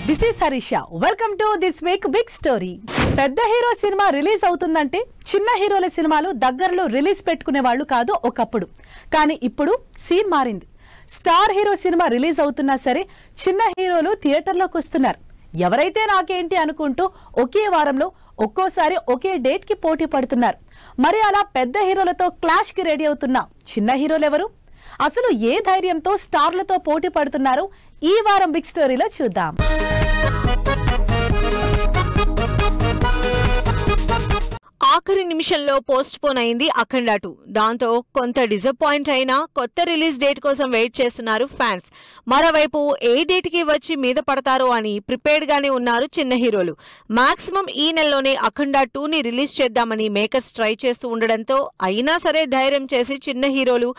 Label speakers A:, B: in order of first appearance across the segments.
A: This is Harisha. Welcome to this week big story. పెద్ద hero సినిమా release అవుతుందంటే చిన్న హీరోల సినిమాలు దగ్గరలో రిలీజ్ పెట్టుకునే వాళ్ళు కాదు ఒకప్పుడు. కానీ ఇప్పుడు సీన్ మారింది. స్టార్ హీరో సినిమా రిలీజ్ అవుతున్నా సరే చిన్న హీరోలు థియేటర్లోకి వస్తున్నారు. ఎవరైతే నాకేంటి అనుకుంటూ ఒకే వారంలో ఒక్కోసారి ఒకే డేట్ కి పోటీ పడుతున్నారు. మరి అలా పెద్ద హీరోలతో క్లాష్ కి రెడీ అవుతున్న చిన్న హీరోలు ఎవరు? అసలు ఏ ధైర్యంతో స్టార్లతో పోటీ పడుతున్నారు? ఈ వారం బిగ్ స్టోరీలో చూద్దాం.
B: ఆఖరి నిమిషంలో పోస్ట్ పోన్ అయింది అఖండ 2. దాంతో కొంత డిసప్పాయింట్ అయినా కొత్త రిలీజ్ డేట్ కోసం వెయిట్ చేస్తున్నారు ఫ్యాన్స్. మరోవైపు ఏ డేట్ కి వచ్చి మీద పడతారో అని ప్రిపేర్డ్ గానే ఉన్నారు చిన్న హీరోలు. మాక్సిమం ఈ నెలలోనే అఖండ 2 ని రిలీజ్ చేద్దామని మేకర్స్ ట్రై చేస్తూ ఉండడంతో అయినా సరే ధైర్యం చేసి చిన్న హీరోలు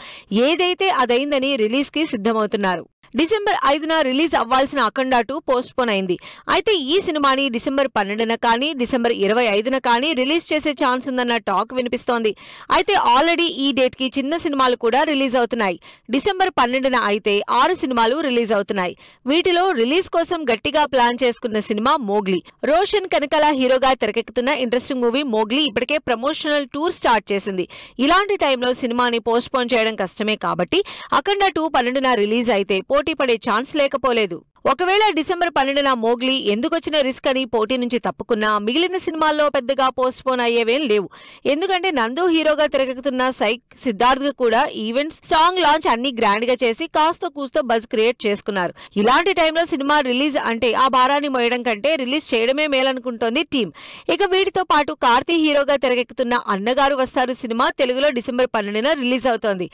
B: ఏదైతే అదైందని రిలీజ్ కి సిద్ధమవుతున్నారు. డిసెంబర్ 5న రిలీజ్ అవ్వాల్సిన అఖండ 2 పోస్ట్ పోన్ అయింది. అయితే ఈ సినిమాని డిసెంబర్ 12న కానీ డిసెంబర్ 25న కానీ రిలీజ్ చేసే ఛాన్స్ ఉందన్న టాక్ వినిపిస్తోంది. అయితే ఆల్రెడీ ఈ డేట్ కి చిన్న సినిమాలు కూడా రిలీజ్ అవుతున్నాయి. డిసెంబర్ 12న అయితే 6 సినిమాలు రిలీజ్ అవుతున్నాయి. వీటిలో రిలీజ్ కోసం గట్టిగా ప్లాన్ చేసుకున్న సినిమా మోగ్లీ. రోషన్ కనకాల హీరోగా తెరకెక్కుతున్న ఇంట్రెస్టింగ్ మూవీ మోగ్లీ ఇప్పటికే ప్రమోషనల్ టూర్ స్టార్ట్ చేసింది. ఇలాంటి టైంలో సినిమాని పోస్ట్ పోన్ చేయడం కష్టమే కాబట్టి అఖండ 2 12న రిలీజ్ అయితే పోటీ పడే ఛాన్స్ లేకపోలేదు. ఒకవేళ డిసెంబర్ 12న మోగ్లీ ఎందుకొచ్చిన రిస్క్ అని పోటీ నుంచి తప్పుకున్నా మిగిలిన సినిమాల్లో పెద్దగా పోస్ట్ పోన్ అయ్యేవేం లేవు. ఎందుకంటే నందు హీరోగా తెరకెక్కుతున్న సైక్, సిద్ధార్థ్ కూడా ఈవెంట్స్, సాంగ్ లాంచ్ అన్ని గ్రాండ్ గా చేసి కాస్త కూస్తో బజ్ క్రియేట్ చేసుకున్నారు. ఇలాంటి టైంలో సినిమా రిలీజ్ అంటే ఆ భారాన్ని మోయడం కంటే రిలీజ్ చేయడమే మేలనుకుంటోంది టీం. ఇక వీటితో పాటు కార్తీ హీరోగా తెరకెక్కుతున్న అన్నగారు వస్తారు సినిమా తెలుగులో డిసెంబర్ 12న రిలీజ్ అవుతోంది.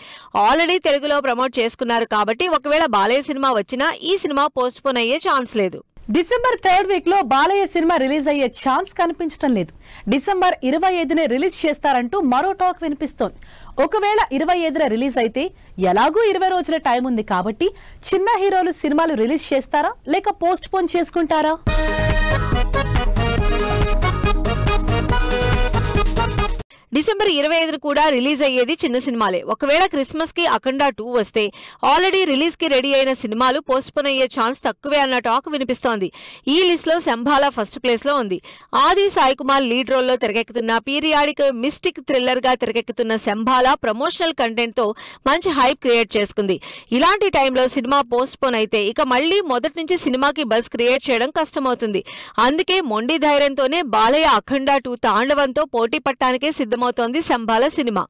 B: ఆల్రెడీ తెలుగులో ప్రమోట్ చేసుకున్నారు కాబట్టి ఒకవేళ బాలయ్య సినిమా వచ్చినా ఈ సినిమా పోస్ట్ పోన్ అయ్యే ఛాన్స్ లేదు.
A: డిసెంబర్ 3rd వీక్ లో బాలయ్య సినిమా రిలీజ్ అయ్యే ఛాన్స్ కనిపించడం లేదు. డిసెంబర్ 25నే రిలీజ్ చేస్తారంటూ మరో టాక్ వినిపిస్తోంది. ఒకవేళ 25న రిలీజ్ అయితే ఎలాగూ 20 రోజుల టైం ఉంది కాబట్టి చిన్న హీరోలు సినిమాలు రిలీజ్ చేస్తారా లేక పోస్ట్ పోన్ చేసుకుంటారా?
B: డిసెంబర్ 25న కూడా రిలీజ్ అయ్యేది చిన్న సినిమాలే. ఒకవేళ క్రిస్మస్ కి అఖండ 2 వస్తే ఆల్రెడీ రిలీజ్ కి రెడీ అయిన సినిమాలు పోస్ట్ పోన్ అయ్యే ఛాన్స్ తక్కువే అన్న టాక్ వినిపిస్తోంది. ఈ లిస్ట్ లో శంభాల ఫస్ట్ ప్లేస్ లో ఉంది. ఆది సాయి కుమార్ లీడ్ రోల్ లో తెరకెక్కుతున్న పీరియాడిక్ మిస్టిక్ థ్రిల్లర్ గా తెరకెక్కుతున్న శంభాల ప్రమోషనల్ కంటెంట్ తో మంచి హైప్ క్రియేట్ చేసుకుంది. ఇలాంటి టైంలో సినిమా పోస్ట్ పోన్ అయితే ఇక మళ్లీ మొదటి నుంచి సినిమాకి బజ్ క్రియేట్ చేయడం కష్టమవుతుంది. అందుకే మొండి ధైర్యంతోనే బాలయ్య అఖండ 2 తాండవంతో పోటీ పట్టానికే సిద్ధమవుతోంది శంభాల సినిమా.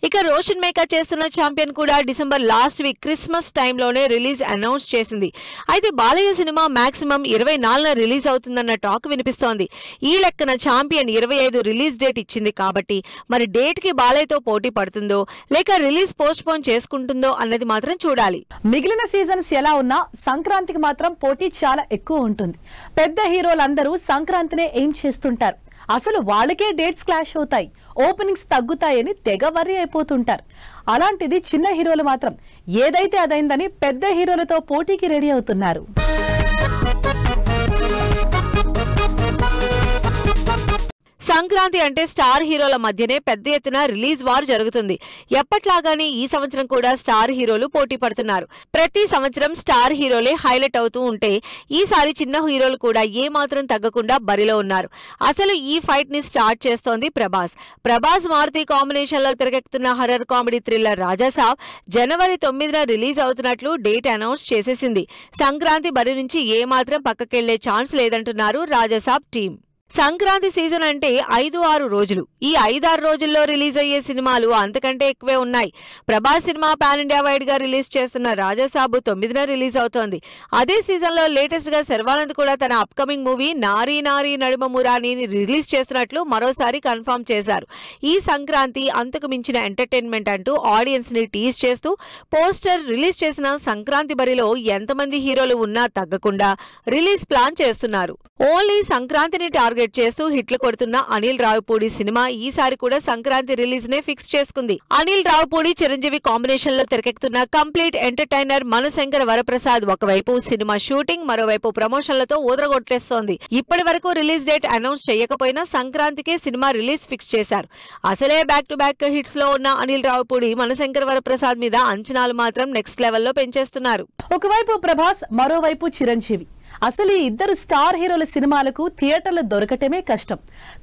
B: ఇక రోషన్ మేకర్ చేస్తున్న ఛాంపియన్ కూడా డిసెంబర్ లాస్ట్ వీక్ క్రిస్మస్ టైంలోనే రిలీజ్ అనౌన్స్ చేసింది. అయితే బాలయ్య సినిమా మాక్సిమం 24న రిలీజ్ అవుతుందన్న టాక్ వినిపిస్తోంది. ఈ లెక్కన ఛాంపియన్ 25 రిలీజ్ డేట్ ఇచ్చింది కాబట్టి మరి డేట్ కి బాలయ్యతో పోటీ పడుతుందో లేక రిలీజ్ పోస్ట్ పోన్ చేసుకుంటుందో అన్నది మాత్రం చూడాలి.
A: మిగిలిన సీజన్స్ ఎలా ఉన్నా సంక్రాంతికి మాత్రం పోటీ చాలా ఎక్కువ ఉంటుంది. పెద్ద హీరోలందరూ సంక్రాంతినే ఏం చేస్తుంటారు. అసలు వాళ్ళకే డేట్స్ క్లాష్ అవుతాయి, ఓపెనింగ్స్ తగ్గుతాయని తెగ వర్రీ అయిపోతుంటారు. అలాంటిది చిన్న హీరోలు మాత్రం ఏదైతే అదైందని పెద్ద హీరోలతో పోటీకి రెడీ అవుతున్నారు.
B: సంక్రాంతి అంటే స్టార్ హీరోల మధ్యనే పెద్ద ఎత్తున రిలీజ్ వార్ జరుగుతుంది. ఎప్పట్లాగానే ఈ సంవత్సరం కూడా స్టార్ హీరోలు పోటీ పడుతున్నారు. ప్రతి సంవత్సరం స్టార్ హీరోలే హైలైట్ అవుతూ ఉంటే ఈసారి చిన్న హీరోలు కూడా ఏ మాత్రం తగ్గకుండా బరిలో ఉన్నారు. అసలు ఈ ఫైట్ ని స్టార్ట్ చేస్తోంది ప్రభాస్ మారుతి కాంబినేషన్ లో తెరకెక్కుతున్న హర్రర్ కామెడీ థ్రిల్లర్ రాజాసాబ్ జనవరి 9న రిలీజ్ అవుతున్నట్లు డేట్ అనౌన్స్ చేసేసింది. సంక్రాంతి బరి నుంచి ఏ మాత్రం పక్కకెళ్లే ఛాన్స్ లేదంటున్నారు రాజాసాబ్ టీం. సంక్రాంతి సీజన్ అంటే 5-6 రోజులు. ఈ 5-6 రోజుల్లో రిలీజ్ అయ్యే సినిమాలు అంతకంటే ఎక్కువే ఉన్నాయి. Prabhas cinema pan India wide గా రిలీజ్ చేస్తున్న రాజాసాబు 9న రిలీజ్ అవుతోంది. అదే సీజన్ లో లేటెస్ట్ గా శర్వానంద్ కూడా తన అప్కమింగ్ మూవీ నారీ నారీ నడుమ మురారీని రిలీజ్ చేస్తున్నట్లు మరోసారి కన్ఫర్మ్ చేశారు. ఈ సంక్రాంతి అంతకు మించిన ఎంటర్టైన్మెంట్ అంటూ ఆడియన్స్ ని టీజ్ చేస్తూ పోస్టర్ రిలీజ్ చేసిన సంక్రాంతి బరిలో ఎంతమంది హీరోలు ఉన్నా తగ్గకుండా రిలీజ్ ప్లాన్ చేస్తున్నారు. ఓన్లీ సంక్రాంతిని టార్గెట్ చేస్తూ హిట్లు కొడుతున్న అనిల్ రావిపూడి సినిమా ఈసారి కూడా సంక్రాంతి రిలీజ్ నే ఫిక్స్ చేసుకుంది. అనిల్ రావిపూడి చిరంజీవి కాంబినేషన్ లో తెరకెక్కుతున్న కంప్లీట్ ఎంటర్టైనర్ మనశంకర్ వరప్రసాద్ ఒకవైపు సినిమా షూటింగ్, మరోవైపు ప్రమోషన్లతో ఊదరగొట్టేస్తోంది. ఇప్పటి వరకు రిలీజ్ డేట్ అనౌన్స్ చేయకపోయినా సంక్రాంతికే సినిమా రిలీజ్ ఫిక్స్ చేశారు. అసలే బ్యాక్ టు బ్యాక్ హిట్స్ లో ఉన్న అనిల్ రావిపూడి మనశంకర్ వరప్రసాద్ మీద అంచనాలు మాత్రం నెక్స్ట్ లెవెల్లో పెంచేస్తున్నారు.
A: ఒకవైపు ప్రభాస్, మరోవైపు చిరంజీవి. అసలు ఈ ఇద్దరు స్టార్ హీరోల సినిమాలకు థియేటర్లు దొరకటమే కష్టం.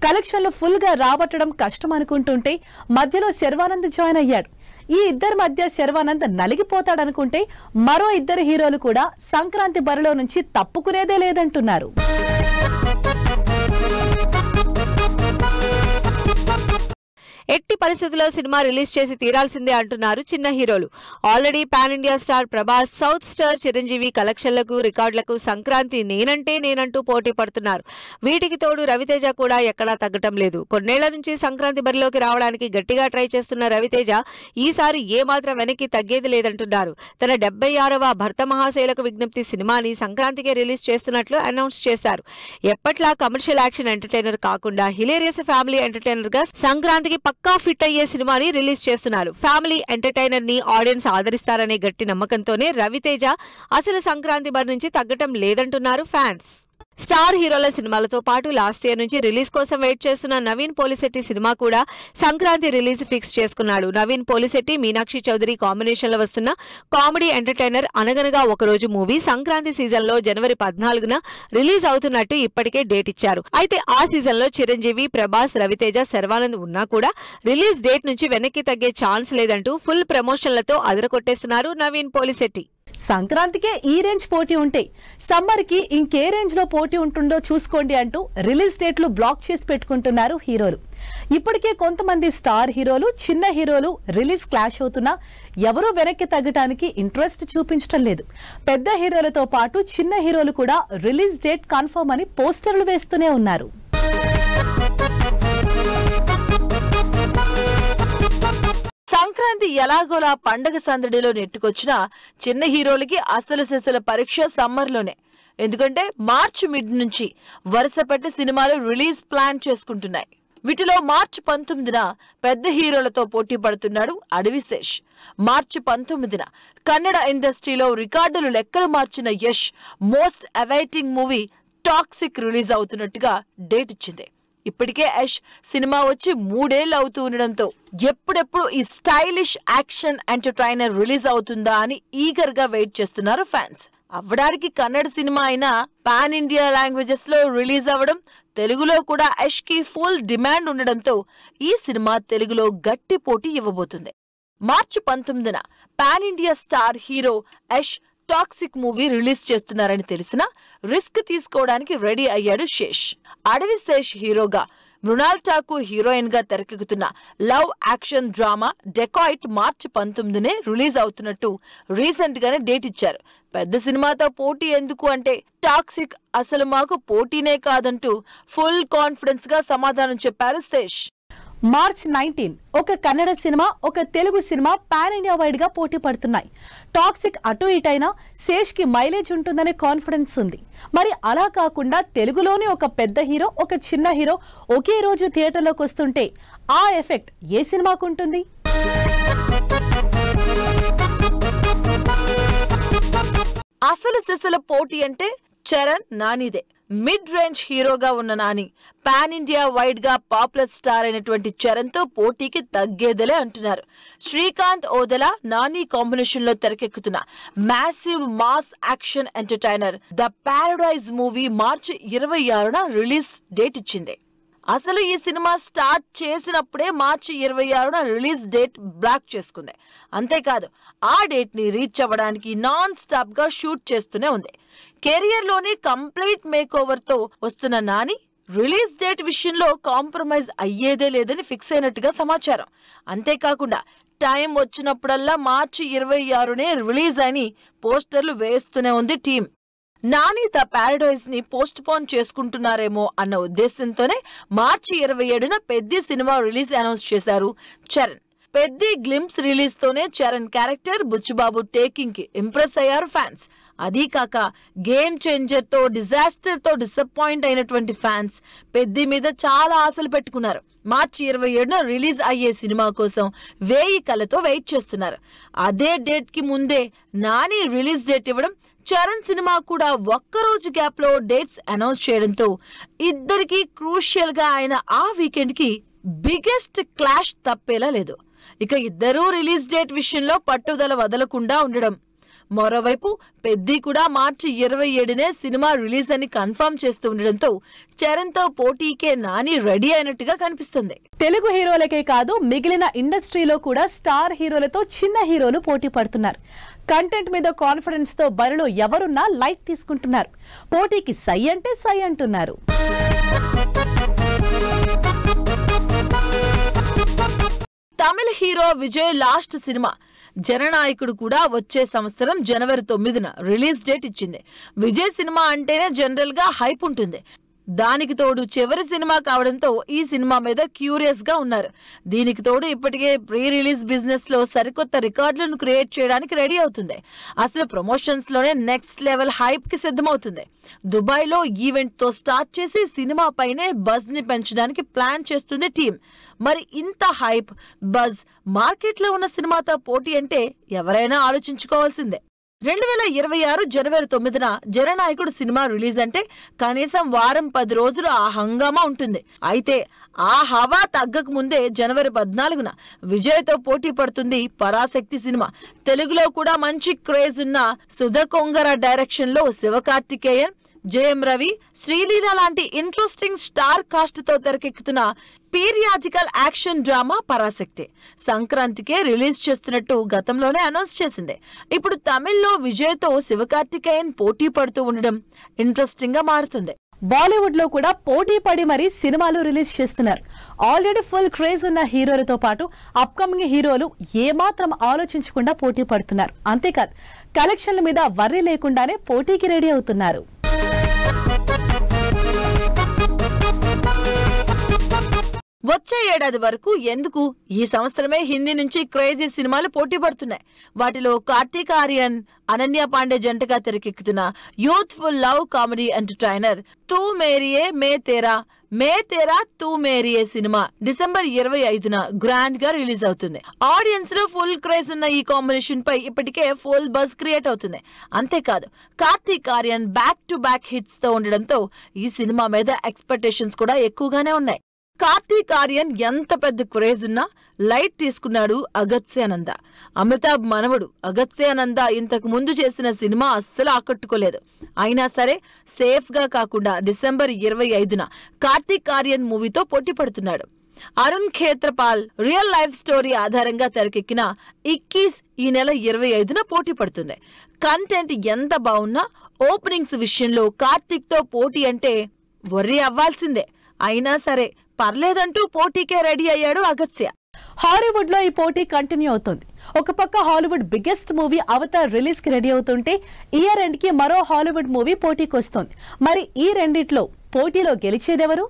A: కలెక్షన్లు ఫుల్ గా రాబట్టడం కష్టం అనుకుంటుంటే మధ్యలో శర్వానంద్ జాయిన్ అయ్యాడు. ఈ ఇద్దరి మధ్య శర్వానంద్ నలిగిపోతాడనుకుంటే మరో ఇద్దరు హీరోలు కూడా సంక్రాంతి బరిలో నుంచి తప్పుకునేదే లేదంటున్నారు.
B: ఎట్టి పరిస్థితుల్లో సినిమా రిలీజ్ చేసి తీరాల్సిందే అంటున్నారు చిన్న హీరోలు. Already pan India star Prabhas, south star Chiranjeevi కలెక్షన్లకు, రికార్డులకు సంక్రాంతి నేనంటూ పోటీ పడుతున్నారు. వీటికి తోడు రవితేజ కూడా ఎక్కడా తగ్గటం లేదు. కొన్నేళ్ల నుంచి సంక్రాంతి బరిలోకి రావడానికి గట్టిగా ట్రై చేస్తున్న రవితేజ ఈసారి ఏమాత్రం వెనక్కి తగ్గేది లేదంటున్నారు. తన 76వ భర్త మహాశైలకు విజ్ఞప్తి సినిమాని సంక్రాంతికే రిలీజ్ చేస్తున్నట్లు అనౌన్స్ చేశారు. ఎప్పట్లా కమర్షియల్ యాక్షన్ ఎంటర్టైనర్ కాకుండా హిలేరియస్ ఫ్యామిలీ ఎంటర్టైనర్ గా సంక్రాంతికి పక్కా ఫిట్ అయ్యే సినిమాని రిలీజ్ చేస్తున్నారు. ఫ్యామిలీ ఎంటర్టైనర్ ని ఆడియన్స్ ఆదరిస్తారనే గట్టి నమ్మకంతోనే రవితేజ అసలు సంక్రాంతి బరి నుంచి తగ్గటం లేదంటున్నారు ఫ్యాన్స్. స్టార్ హీరోల సినిమాలతో పాటు లాస్ట్ ఇయర్ నుంచి రిలీజ్ కోసం వెయిట్ చేస్తున్న నవీన్ పోలిశెట్టి సినిమా కూడా సంక్రాంతి రిలీజ్ ఫిక్స్ చేసుకున్నాడు. నవీన్ పోలిశెట్టి, మీనాక్షి చౌదరి కాంబినేషన్ లో వస్తున్న కామెడీ ఎంటర్టైనర్ అనగనగా ఒకరోజు మూవీ సంక్రాంతి సీజన్ లో జనవరి 14న రిలీజ్ అవుతున్నట్టు ఇప్పటికే డేట్ ఇచ్చారు. అయితే ఆ సీజన్ లో చిరంజీవి, ప్రభాస్, రవితేజ, శర్వానంద్ ఉన్నా కూడా రిలీజ్ డేట్ నుంచి వెనక్కి తగ్గే ఛాన్స్ లేదంటూ ఫుల్ ప్రమోషన్లతో అదరకొట్టేస్తున్నారు నవీన్ పోలిశెట్టి.
A: సంక్రాంతికే ఈ రేంజ్ పోటీ ఉంటే సమ్మర్ కి ఇంకే రేంజ్ లో పోటీ ఉంటుందో చూసుకోండి అంటూ రిలీజ్ డేట్లు బ్లాక్ చేసి పెట్టుకుంటున్నారు హీరోలు. ఇప్పటికే కొంతమంది స్టార్ హీరోలు, చిన్న హీరోలు రిలీజ్ క్లాష్ అవుతున్నా ఎవరూ వెనక్కి తగ్గడానికి ఇంట్రెస్ట్ చూపించడం లేదు. పెద్ద హీరోలతో పాటు చిన్న హీరోలు కూడా రిలీజ్ డేట్ కన్ఫర్మ్ అని పోస్టర్లు వేస్తూనే ఉన్నారు.
C: సంక్రాంతి ఎలాగోలా పండగ సందడిలో నెట్టుకొచ్చినా చిన్న హీరోలకి అసలు సిసల పరీక్ష సమ్మర్లోనే. ఎందుకంటే మార్చి మిడ్ నుంచి వరుసపెట్టి సినిమాలు రిలీజ్ ప్లాన్ చేసుకుంటున్నాయి. వీటిలో మార్చి 19న పెద్ద హీరోలతో పోటీ పడుతున్నాడు అడవిశేష్. మార్చి 19న కన్నడ ఇండస్ట్రీలో రికార్డులు లెక్కలు మార్చిన Yash most awaiting movie toxic release అవుతున్నట్టుగా డేట్ ఇచ్చింది. ఇప్పటికే యష్ సినిమా వచ్చి 3 ఏళ్లు అవుతూ ఉండడంతో ఎప్పుడెప్పుడు ఈ స్టైలిష్ యాక్షన్ ఎంటర్టైనర్ రిలీజ్ అవుతుందా అని ఈగర్ గా వెయిట్ చేస్తున్నారు ఫ్యాన్స్. అవ్వడానికి కన్నడ సినిమా అయినా పాన్ ఇండియా లాంగ్వేజెస్ లో రిలీజ్ అవ్వడం, తెలుగులో కూడా యష్ కి ఫుల్ డిమాండ్ ఉండడంతో ఈ సినిమా తెలుగులో గట్టి పోటీ ఇవ్వబోతుంది. మార్చి 19న pan India star hero Yash toxic movie release చేస్తున్నారని తెలిసినా రిస్క్ తీసుకోవడానికి రెడీ అయ్యాడు శేష్. అడవిశేష్ హీరోగా, మృణాల్ ఠాకూర్ హీరోయిన్ గా తెరకెక్కుతున్న లవ్ యాక్షన్ డ్రామా డెకాయిట్ మార్చి 19నే రిలీజ్ అవుతున్నట్టు రీసెంట్ గానే డేట్ ఇచ్చారు. పెద్ద సినిమాతో పోటీ ఎందుకు అంటే టాక్సిక్ అసలు మాకు పోటీనే కాదంటూ ఫుల్ కాన్ఫిడెన్స్ గా సమాధానం చెప్పారు శేష్.
A: మార్చ్ 19 ఒక కన్నడ సినిమా, ఒక Telugu cinema pan India wide గా పోటీ పడుతున్నాయి. టాక్సిక్ అటు ఇటైనా శేష్ కి మైలేజ్ ఉంటుందనే కాన్ఫిడెన్స్ ఉంది. మరి అలా కాకుండా తెలుగులోని ఒక పెద్ద హీరో, ఒక చిన్న హీరో ఒకే రోజు థియేటర్లోకి వస్తుంటే ఆ ఎఫెక్ట్ ఏ సినిమాకు ఉంటుంది?
C: అసలు సిసల పోటీ అంటే చరణ్, నానిదే. మిడ్ రేంజ్ హీరోగా ఉన్న నాని పాన్ ఇండియా వైడ్ గా పాపులర్ స్టార్ అయినటువంటి చరణ్ తో పోటీకి తగ్గేదలే అంటున్నారు. శ్రీకాంత్, ఓదెలా, నాని కాంబినేషన్ లో తెరకెక్కుతున్న massive mass action entertainer the paradise movie మార్చి 26న రిలీజ్ డేట్ ఇచ్చింది. అసలు ఈ సినిమా స్టార్ట్ చేసినప్పుడే మార్చి 26న రిలీజ్ డేట్ బ్లాక్ చేసుకుంది. అంతేకాదు ఆ డేట్ ని రీచ్ అవ్వడానికి నాన్ స్టాప్ గా షూట్ చేస్తూనే ఉంది. కెరియర్ లోని కంప్లీట్ మేక్ ఓవర్ తో వస్తున్న నాని రిలీజ్ డేట్ విషయంలో కాంప్రమైజ్ అయ్యేదే లేదని ఫిక్స్ అయినట్టుగా సమాచారం. అంతేకాకుండా టైం వచ్చినప్పుడల్లా మార్చి 26నే రిలీజ్ అని పోస్టర్లు వేస్తూనే ఉంది టీం. నాని ద పారడైజ్ ని పోస్ట్ పోన్ చేసుకుంటున్నారేమో అన్న ఉద్దేశంతోనే మార్చి 27న పెద్ది సినిమా రిలీజ్ అనౌన్స్ చేశారు చరణ్. పెద్ది గ్లింప్స్ రిలీజ్ తోనే చరణ్ క్యారెక్టర్ బుచ్చుబాబు టేకింగ్ కి ఇంప్రెస్ అయ్యారు ఫ్యాన్స్. అదీ కాక గేమ్ చేంజర్ తో, డిజాస్టర్ తో డిసప్పాయింట్ అయినటువంటి ఫ్యాన్స్ పెద్ది మీద చాలా ఆశలు పెట్టుకున్నారు. మార్చి 27న రిలీజ్ అయ్యే సినిమా కోసం 1000 కళ్ళతో వెయిట్ చేస్తున్నారు. అదే డేట్ కి ముందే నాని రిలీజ్ డేట్ ఇవ్వడం, చరణ్ సినిమా కూడా ఒక్కరోజు గ్యాప్ లో డేట్స్ అనౌన్స్ చేయడంతో ఇద్దరికి క్రూషియల్ గా ఆయన ఆ వీకెండ్ కి బిగ్గెస్ట్ క్లాష్ తప్పేలా లేదు. ఇక ఇద్దరూ రిలీజ్ డేట్ విషయంలో పట్టుదల వదలకుండా ఉండడం, మరోవైపు పెద్ది కూడా మార్చి 27నే సినిమా రిలీజ్ అని కన్ఫర్మ్ చేస్తూ ఉండడంతో చరణ్ తో పోటీకే నాని రెడీ అయినట్టుగా కనిపిస్తుంది.
A: తెలుగు హీరోలకే కాదు మిగిలిన ఇండస్ట్రీలో కూడా స్టార్ హీరోలతో చిన్న హీరోలు పోటీ పడుతున్నారు. కంటెంట్ మీద కాన్ఫిడెన్స్ తో బరిలో ఎవరున్నా లైట్ తీసుకుంటున్నారు. పోటీకి సై అంటే సై అంటున్నారు.
C: తమిళ హీరో విజయ్ లాస్ట్ సినిమా జననాయకుడు కూడా వచ్చే సంవత్సరం జనవరి 9న రిలీజ్ డేట్ ఇచ్చింది. విజయ్ సినిమా అంటేనే జనరల్ గా హైప్ ఉంటుంది. దానికి తోడు చివరి సినిమా కావడంతో ఈ సినిమా మీద క్యూరియస్ గా ఉన్నారు. దీనికి తోడు ఇప్పటికే ప్రీ రిలీజ్ బిజినెస్ లో సరికొత్త రికార్డులను క్రియేట్ చేయడానికి రెడీ అవుతుంది. అసలు ప్రమోషన్స్ లోనే నెక్స్ట్ లెవెల్ హైప్ కి సిద్ధమవుతుంది. దుబాయ్ లో ఈవెంట్ తో స్టార్ట్ చేసి సినిమా పైనే బజ్ ని పెంచడానికి ప్లాన్ చేస్తుంది టీం. మరి ఇంత హైప్ బజ్ మార్కెట్ లో ఉన్న సినిమాతో పోటీ అంటే ఎవరైనా ఆలోచించుకోవాల్సిందే. 2026 జనవరి 9న జననాయకుడు సినిమా రిలీజ్ అంటే కనీసం వారం 10 రోజులు ఆ హంగామా ఉంటుంది. అయితే ఆ హవా తగ్గక ముందే జనవరి 14న విజయ్తో పోటీ పడుతుంది పరాశక్తి సినిమా. తెలుగులో కూడా మంచి క్రేజ్ ఉన్న సుధకొంగర డైరెక్షన్ లో శివకార్తికేయన్, జయం రవి, శ్రీలీల లాంటి ఇంట్రెస్టింగ్ స్టార్ కాస్ట్ తో తెరకెక్కుతున్న పీరియాజికల్ యాక్షన్ డ్రామా పరాశక్తి సంక్రాంతికే రిలీజ్ చేస్తున్నట్టు గతంలోనే అనౌన్స్ చేసింది. ఇప్పుడు తమిళ్లో విజయ్తో శివకార్తికేయన్ పోటీ పడుతూ ఉండడం ఇంట్రెస్టింగ్ గా మారుతుంది.
A: బాలీవుడ్ లో కూడా పోటీ పడి మరీ సినిమాలు రిలీజ్ చేస్తున్నారు. ఆల్రెడీ ఫుల్ క్రేజ్ ఉన్న హీరోలతో పాటు అప్కమింగ్ హీరోలు ఏమాత్రం ఆలోచించకుండా పోటీ పడుతున్నారు. అంతేకాదు కలెక్షన్ల మీద వర్రీ లేకుండానే పోటీకి రెడీ అవుతున్నారు.
C: వచ్చే ఏడాది వరకు ఎందుకు ఈ సంవత్సరమే హిందీ నుంచి క్రేజీ సినిమాలు పోటీ పడుతున్నాయి. వాటిలో కార్తీక్ ఆర్యన్, అనన్య పాండే జంటగా తెరకెక్కుతున్న యూత్ఫుల్ లవ్ కామెడీ ఎంటర్టైనర్ తూ మేరియే మే తేరా తూ మేరియే సినిమా డిసెంబర్ 25న గ్రాండ్ గా రిలీజ్ అవుతుంది. ఆడియన్స్ లో ఫుల్ క్రేజ్ ఉన్న ఈ కాంబినేషన్ పై ఇప్పటికే ఫుల్ బజ్ క్రియేట్ అవుతుంది. అంతేకాదు Karthik Aryan back to back hits తో ఉండడంతో ఈ సినిమా మీద ఎక్స్పెక్టేషన్స్ కూడా ఎక్కువగానే ఉన్నాయి. కార్తీక్ ఆర్యన్ ఎంత పెద్ద క్రేజ్ ఉన్నా లైట్ తీసుకున్నాడు అగత్యానంద. అమితాబ్ మనవడు అగత్యానంద ఇంతకు ముందు చేసిన సినిమా అస్సలు ఆకట్టుకోలేదు. అయినా సరే సేఫ్ గా కాకుండా డిసెంబర్ 25న కార్తీక్ ఆర్యన్ మూవీతో పోటీ పడుతున్నాడు. Arun Khetarpal real life story ఆధారంగా తెరకెక్కిన 21 ఈ నెల 25న పోటీ పడుతుంది. కంటెంట్ ఎంత బాగున్నా ఓపెనింగ్స్ విషయంలో కార్తీక్ తో పోటీ అంటే వర్రీ అవ్వాల్సిందే. అయినా సరే పర్లేదంటూ పోటీకే రెడీ అయ్యాడు అగత్య.
A: హాలీవుడ్ లో ఈ పోటీ కంటిన్యూ అవుతుంది. ఒక పక్క Hollywood biggest movie Avatar release కి రెడీ అవుతుంటే ఇయర్ ఎండ్ కి మరో హాలీవుడ్ మూవీ పోటీకి వస్తోంది. మరి ఈ రెండిట్లో పోటీలో గెలిచేదెవరు?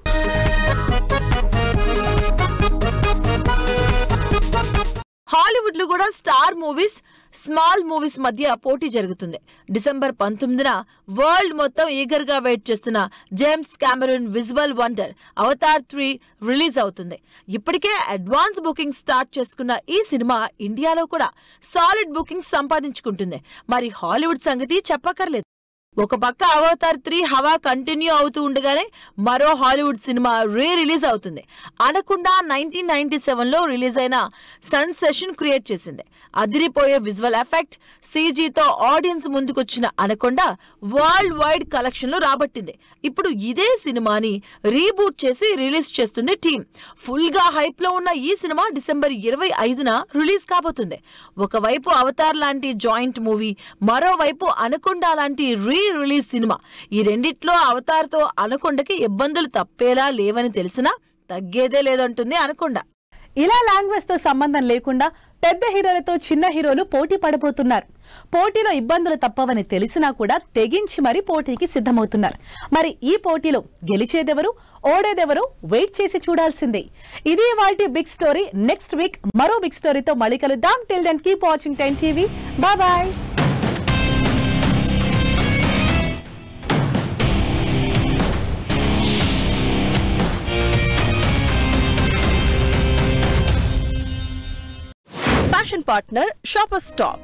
C: హాలీవుడ్ లో కూడా స్టార్ మూవీస్, స్మాల్ మూవీస్ మధ్య పోటీ జరుగుతుంది. డిసెంబర్ 19న వరల్డ్ మొత్తం ఈగర్ గా వెయిట్ చేస్తున్న James Cameroon visual wonder Avatar 3 release అవుతుంది. ఇప్పటికే అడ్వాన్స్ బుకింగ్ స్టార్ట్ చేసుకున్న ఈ సినిమా ఇండియాలో కూడా సాలిడ్ బుకింగ్ సంపాదించుకుంటుంది. మరి హాలీవుడ్ సంగతి చెప్పక్కర్లేదు. ఒక పక్క అవతార్ 3 హవా కంటిన్యూ అవుతూ ఉండగానే మరో హాలీవుడ్ సినిమా రిలీజ్ అవుతుంది. అనకుండా 1997లో రిలీజ్ అయిన సెన్సేషన్ క్రియేట్ చేసింది. అదిరిపోయే విజువల్ ఎఫెక్ట్, సీజీతో ఆడియన్స్ ముందుకొచ్చిన అనకొండ వరల్డ్ వైడ్ కలెక్షన్లు రాబట్టింది. ఇప్పుడు ఇదే సినిమాని రీబూట్ చేసి రిలీజ్ చేస్తుంది టీం. ఫుల్ గా హైప్ లో ఉన్న ఈ సినిమా డిసెంబర్ 25న రిలీజ్ కాబోతుంది. ఒకవైపు అవతార్ లాంటి జాయింట్ మూవీ, మరోవైపు అనకొండ లాంటి రిలీజ్ సినిమా. ఈ రెండిట్లో అవతార్ తో అనకొండకి ఇబ్బందులు తప్పేలా లేవని తెలిసినా తగ్గేదే లేదంటుంది అనకొండ.
A: ఇలా లాంగ్వేజ్ తో సంబంధం లేకుండా పెద్ద హీరోలతో చిన్న హీరోలు పోటీ పడబోతున్నారు. పోటీలో ఇబ్బందులు తప్పవని తెలిసినా కూడా తెగించి మరీ పోటీకి సిద్ధమవుతున్నారు. మరి ఈ పోటీలో గెలిచేదెవరు, ఓడేదెవరు వెయిట్ చేసి చూడాల్సిందే. ఇది ఇవాల్టి బిగ్ స్టోరీ. నెక్స్ట్ వీక్ మరో బిగ్ స్టోరీతో మళ్ళీ కలుద్దాం. Till then keep watching 10 TV. Bye bye.
D: Fashion partner Shoppers Stop.